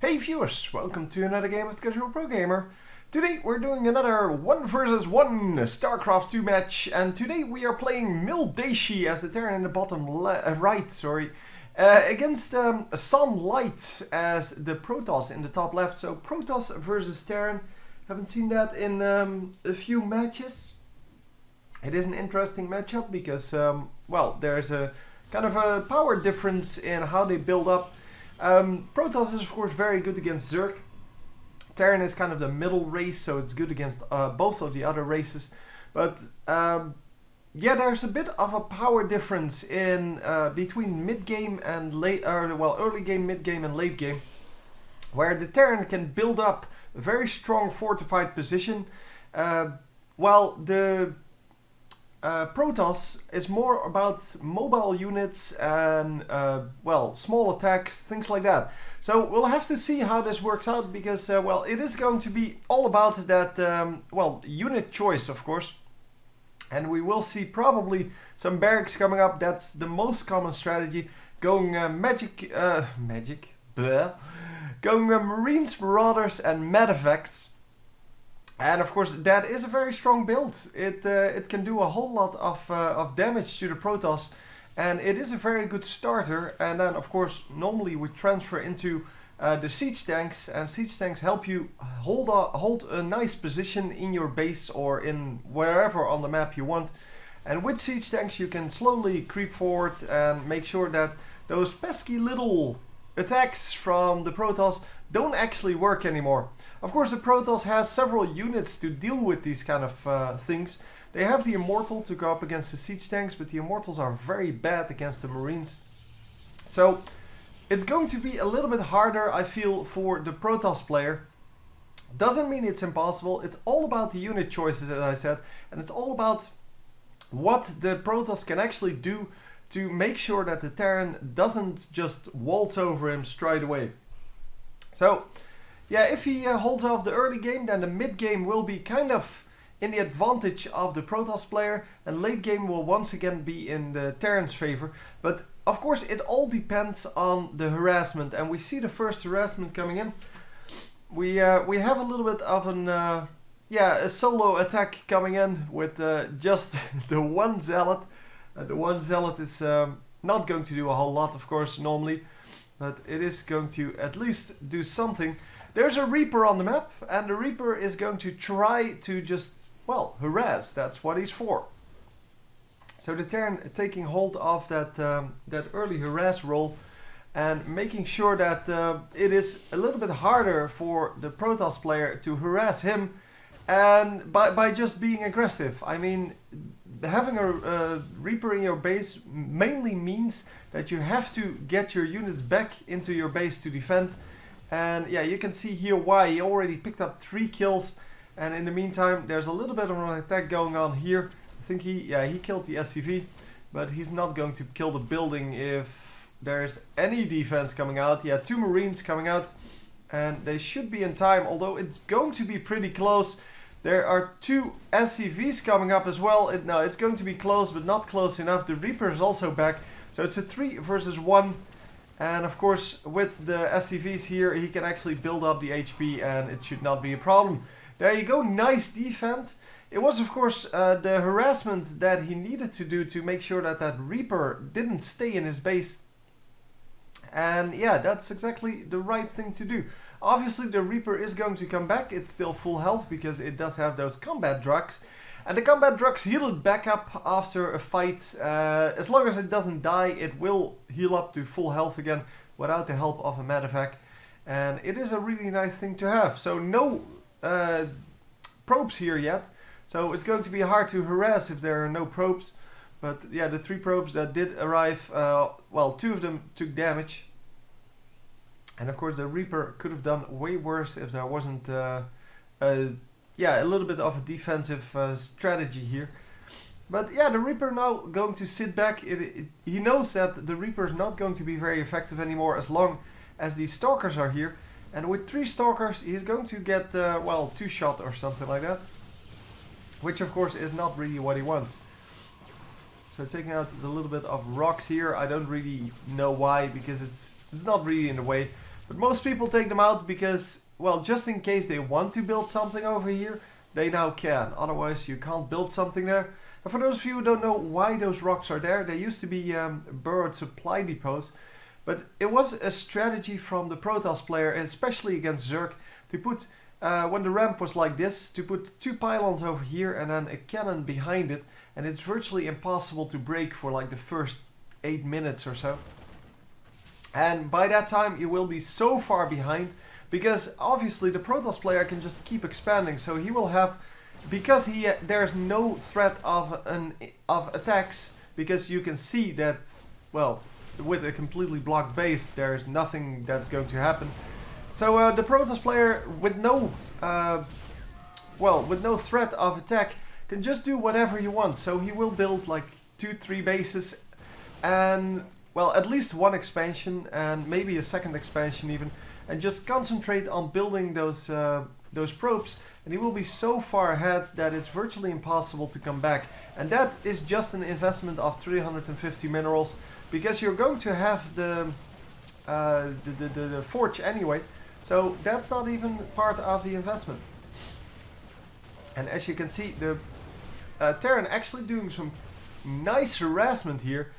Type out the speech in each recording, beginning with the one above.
Hey viewers, welcome to another game of the Casual Pro Gamer. Today we're doing another 1 versus 1 Starcraft 2 match, and today we are playing MillDayshi as the Terran in the bottom right, against SsonLighT as the Protoss in the top left. So Protoss versus Terran, haven't seen that in a few matches. It is an interesting matchup because, well, there's a kind of a power difference in how they build up. Protoss is of course very good against Zerg. Terran is kind of the middle race, so it's good against both of the other races. But yeah, there's a bit of a power difference in between mid game and early game, mid game, and late game, where the Terran can build up a very strong fortified position, while the Protoss is more about mobile units and, well, small attacks, things like that. So we'll have to see how this works out because, well, it is going to be all about that, well, unit choice, of course. And we will see probably some barracks coming up. That's the most common strategy. Going going Marines, Marauders, and Medevacts. And of course, that is a very strong build. It can do a whole lot of damage to the Protoss, and it is a very good starter. And then, of course, normally we transfer into the siege tanks, and siege tanks help you hold a nice position in your base or in wherever on the map you want. And with siege tanks, you can slowly creep forward and make sure that those pesky little attacks from the Protoss don't actually work anymore. Of course, the Protoss has several units to deal with these kind of things. They have the Immortal to go up against the siege tanks, but the Immortals are very bad against the Marines. So it's going to be a little bit harder, I feel, for the Protoss player. Doesn't mean it's impossible. It's all about the unit choices, as I said, and it's all about what the Protoss can actually do to make sure that the Terran doesn't just waltz over him straight away. So, yeah, if he holds off the early game, then the mid game will be kind of in the advantage of the Protoss player, and late game will once again be in the Terran's favor. But of course, it all depends on the harassment, and we see the first harassment coming in. We have a little bit of an a solo attack coming in with just the one zealot. The one zealot is not going to do a whole lot, of course, normally, but it is going to at least do something. There's a Reaper on the map, and the Reaper is going to try to just, well, harass. That's what he's for. So the Terran taking hold of that early harass role and making sure that it is a little bit harder for the Protoss player to harass him, and by just being aggressive. I mean, having a Reaper in your base mainly means that you have to get your units back into your base to defend. And yeah, you can see here why. He already picked up 3 kills, and in the meantime there's a little bit of an attack going on here. I think he killed the SCV, but he's not going to kill the building if there's any defense coming out. He had 2 Marines coming out, and they should be in time, although it's going to be pretty close. There are 2 SCVs coming up as well. It's going to be close, but not close enough. The Reaper is also back, so it's a 3 versus 1. And of course, with the SCVs here, he can actually build up the HP, and it should not be a problem. There you go, nice defense. It was, of course, the harassment that he needed to do to make sure that that Reaper didn't stay in his base. And yeah, that's exactly the right thing to do. Obviously, the Reaper is going to come back. It's still full health because it does have those combat drugs. And the combat drugs heal it back up after a fight. As long as it doesn't die, it will heal up to full health again without the help of a medevac. And it is a really nice thing to have. So no probes here yet. So it's going to be hard to harass if there are no probes. But yeah, the 3 probes that did arrive, well, 2 of them took damage. And of course the Reaper could have done way worse if there wasn't a little bit of a defensive strategy here. But yeah, the Reaper now going to sit back. He knows that the Reaper is not going to be very effective anymore as long as these Stalkers are here. And with 3 Stalkers, he's going to get, well, 2 shot or something like that. Which of course is not really what he wants. So taking out a little bit of rocks here. I don't really know why, because it's not really in the way. But most people take them out because, well, just in case they want to build something over here, they now can. Otherwise, you can't build something there. And for those of you who don't know why those rocks are there, they used to be burrowed supply depots. But it was a strategy from the Protoss player, especially against Zerg, to put, when the ramp was like this, to put 2 pylons over here and then a cannon behind it. And it's virtually impossible to break for like the first 8 minutes or so. And by that time you will be so far behind, because obviously the Protoss player can just keep expanding. So he will have, because there's no threat of attacks, because you can see that, well, with a completely blocked base there's nothing that's going to happen. So the Protoss player with no threat of attack can just do whatever he wants. So he will build like 2-3 bases and, well, at least 1 expansion and maybe a 2nd expansion even, and just concentrate on building those probes, and he will be so far ahead that it's virtually impossible to come back. And that is just an investment of 350 minerals, because you're going to have the forge anyway, so that's not even part of the investment. And as you can see, the Terran actually doing some nice harassment here,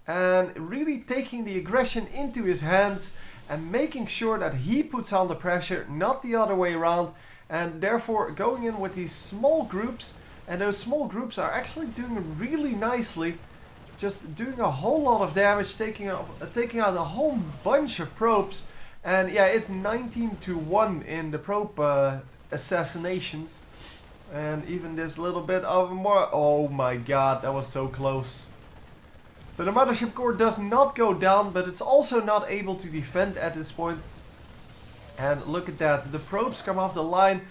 and really taking the aggression into his hands and making sure that he puts on the pressure, not the other way around, and therefore going in with these small groups. And those small groups are actually doing really nicely, just doing a whole lot of damage, taking out a whole bunch of probes. And yeah, it's 19-1 in the probe assassinations, and even this little bit of more. Oh my god, that was so close. So the mothership core does not go down, but it's also not able to defend at this point. And look at that, the probes come off the line,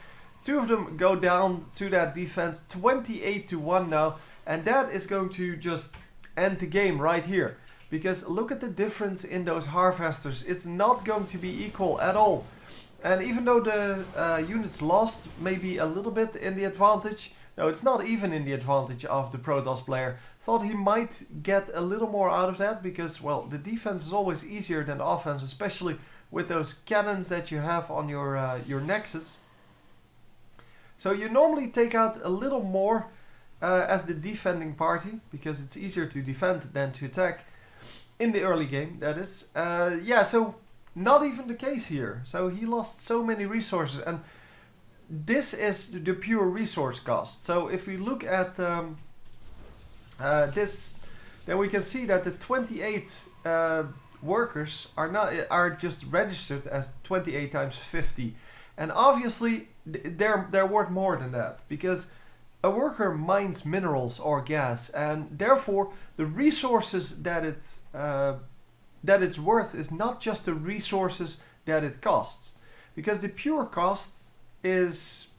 2 of them go down to that defense, 28-1 now, and that is going to just end the game right here. Because look at the difference in those harvesters, it's not going to be equal at all. And even though the units lost maybe a little bit in the advantage, no, it's not even in the advantage of the Protoss player. Thought he might get a little more out of that, because, well, the defense is always easier than the offense, especially with those cannons that you have on your nexus. So you normally take out a little more as the defending party, because it's easier to defend than to attack in the early game, that is. Yeah, so not even the case here. So he lost so many resources, and this is the pure resource cost. So if we look at this, then we can see that the 28 workers are just registered as 28 times 50, and obviously they're worth more than that, because a worker mines minerals or gas, and therefore the resources that it's worth is not just the resources that it costs, because the pure cost is,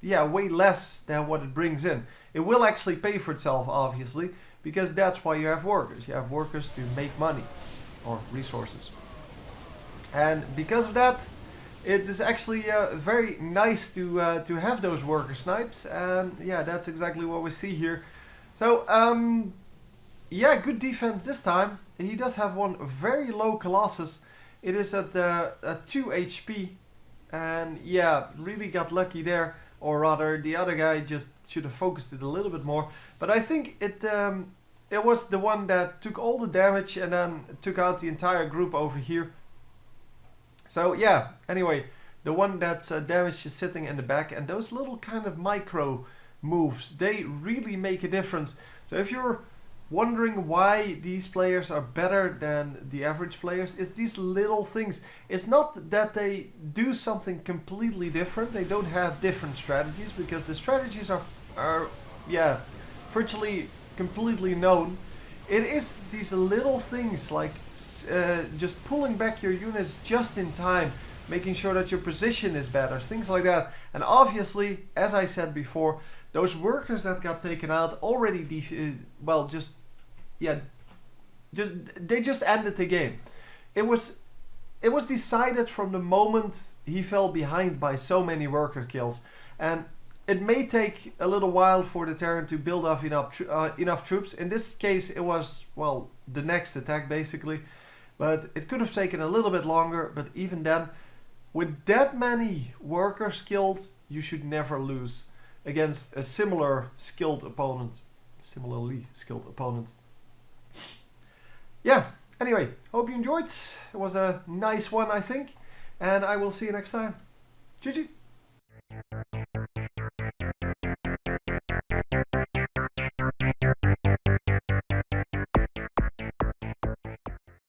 yeah, way less than what it brings in. It will actually pay for itself, obviously, because that's why you have workers. You have workers to make money, or resources. And because of that, it is actually very nice to have those worker snipes, and yeah, that's exactly what we see here. So yeah, good defense this time. He does have one very low Colossus. It is at 2 HP, and yeah, really got lucky there, or rather the other guy just should have focused it a little bit more. But I think it was the one that took all the damage and then took out the entire group over here. So yeah, anyway, the one that's damaged is sitting in the back, and those little kind of micro moves, they really make a difference. So if you're wondering why these players are better than the average players, it's these little things. It's not that they do something completely different, they don't have different strategies, because the strategies are yeah, virtually completely known. It is these little things like just pulling back your units just in time, making sure that your position is better, things like that. And obviously, as I said before, those workers that got taken out already, they just ended the game. It was decided from the moment he fell behind by so many worker kills, and it may take a little while for the Terran to build up enough troops. In this case, it was, well, the next attack basically. But it could have taken a little bit longer, but even then, with that many workers killed, you should never lose against a similarly skilled opponent. Yeah, anyway, hope you enjoyed. It was a nice one, I think. And I will see you next time. GG.